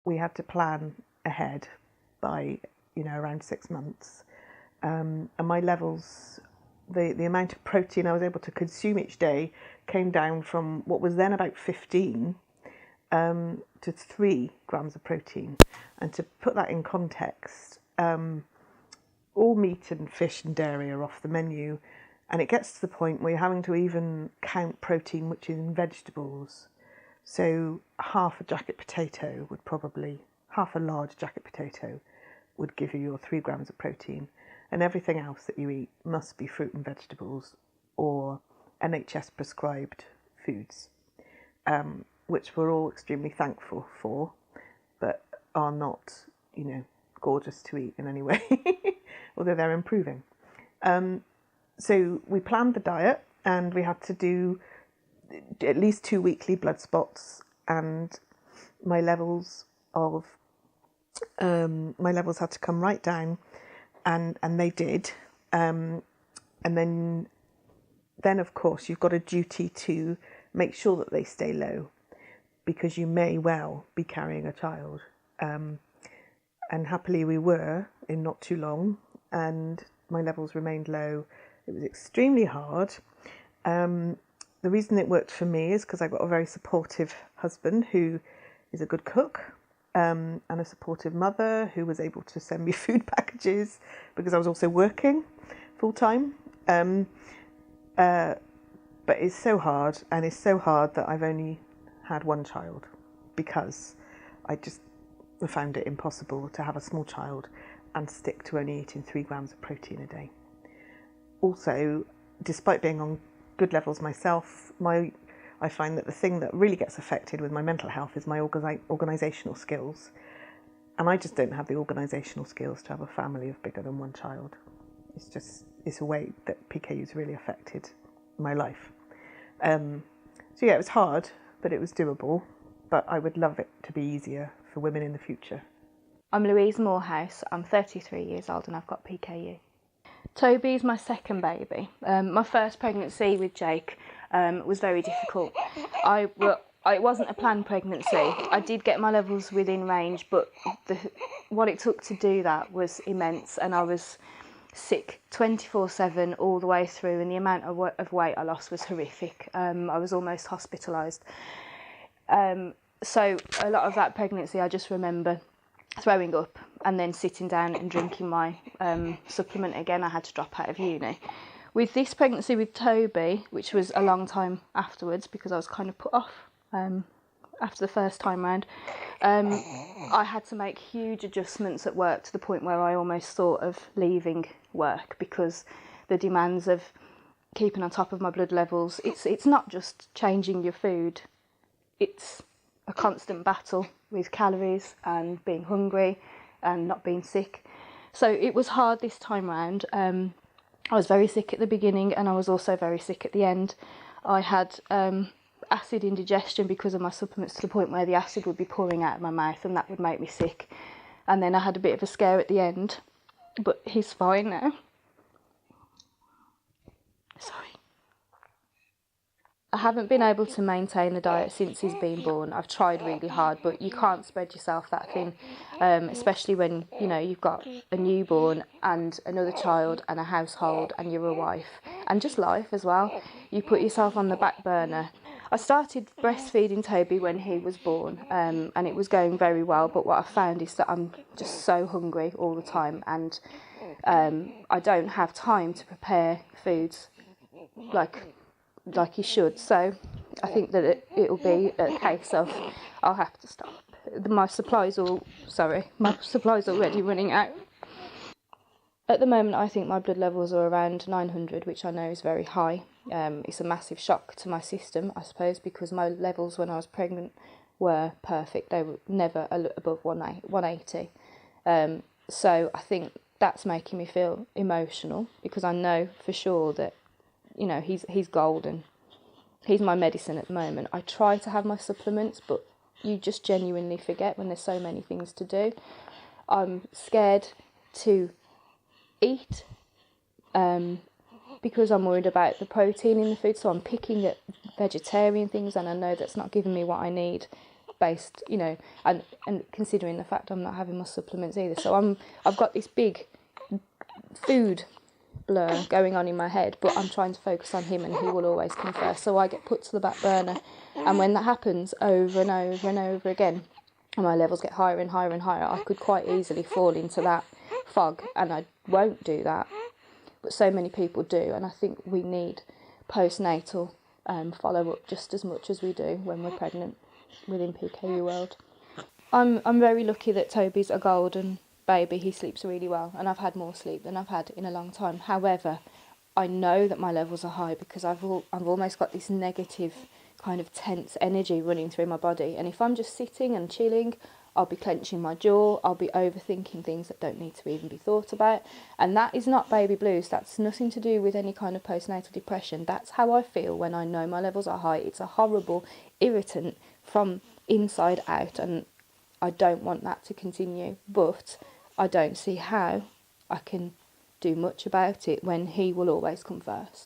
we had to plan ahead by, around 6 months. And my levels, the amount of protein I was able to consume each day came down from what was then about 15 to 3 grams of protein. And to put that in context, all meat and fish and dairy are off the menu, and it gets to the point where you're having to even count protein which is in vegetables. So half a large jacket potato would give you your 3 grams of protein, and everything else that you eat must be fruit and vegetables or NHS prescribed foods, which we're all extremely thankful for, but are not, gorgeous to eat in any way, although they're improving. So we planned the diet, and we had to do at least 2 weekly blood spots, and my levels had to come right down, and they did. And then of course you've got a duty to make sure that they stay low, because you may well be carrying a child. And happily we were in not too long, and my levels remained low. It was extremely hard. The reason it worked for me is because I got a very supportive husband who is a good cook, and a supportive mother who was able to send me food packages because I was also working full time. But it's so hard, and it's so hard that I've only had one child, because I just found it impossible to have a small child and stick to only eating 3 grams of protein a day. Also, despite being on good levels myself, I find that the thing that really gets affected with my mental health is my organisational skills. And I just don't have the organisational skills to have a family of bigger than one child. It's a way that PKU's really affected my life. So yeah, it was hard, but it was doable. But I would love it to be easier for women in the future. I'm Louise Morehouse. I'm 33 years old and I've got PKU. Toby's my second baby. My first pregnancy with Jake was very difficult. It wasn't a planned pregnancy. I did get my levels within range, but what it took to do that was immense, and I was sick 24/7 all the way through, and the amount of weight I lost was horrific. I was almost hospitalised. So a lot of that pregnancy I just remember throwing up and then sitting down and drinking my supplement again. I had to drop out of uni. With this pregnancy with Toby, which was a long time afterwards because I was kind of put off after the first time round, I had to make huge adjustments at work to the point where I almost thought of leaving work, because the demands of keeping on top of my blood levels, it's not just changing your food, it's a constant battle with calories and being hungry and not being sick. So it was hard this time round. I was very sick at the beginning, and I was also very sick at the end. I had acid indigestion because of my supplements, to the point where the acid would be pouring out of my mouth, and that would make me sick. And then I had a bit of a scare at the end, but he's fine now. Sorry. I haven't been able to maintain the diet since he's been born. I've tried really hard, but you can't spread yourself that thin, especially when, you've got a newborn and another child and a household and you're a wife and just life as well. You put yourself on the back burner. I started breastfeeding Toby when he was born, and it was going very well, but what I found is that I'm just so hungry all the time, and I don't have time to prepare foods like you should. So I think that it'll be a case of I'll have to stop. My supply's already running out. At the moment, I think my blood levels are around 900, which I know is very high. It's a massive shock to my system, I suppose, because my levels when I was pregnant were perfect. They were never above 180. So I think that's making me feel emotional, because I know for sure that he's golden. He's my medicine at the moment. I try to have my supplements, but you just genuinely forget when there's so many things to do. I'm scared to eat because I'm worried about the protein in the food, so I'm picking at vegetarian things, and I know that's not giving me what I need. based, you know, and considering the fact I'm not having my supplements either. So I've got this big food blur going on in my head, but I'm trying to focus on him, and he will always come first. So I get put to the back burner, and when that happens over and over and over again, and my levels get higher and higher and higher, I could quite easily fall into that fog, and I won't do that. But so many people do, and I think we need postnatal follow up just as much as we do when we're pregnant within PKU world. I'm very lucky that Toby's a golden baby. He sleeps really well, and I've had more sleep than I've had in a long time. However, I know that my levels are high because I've almost got this negative kind of tense energy running through my body, and if I'm just sitting and chilling, I'll be clenching my jaw, I'll be overthinking things that don't need to even be thought about, and that is not baby blues. That's nothing to do with any kind of postnatal depression. That's how I feel when I know my levels are high. It's a horrible irritant from inside out, and I don't want that to continue, but I don't see how I can do much about it when he will always come first.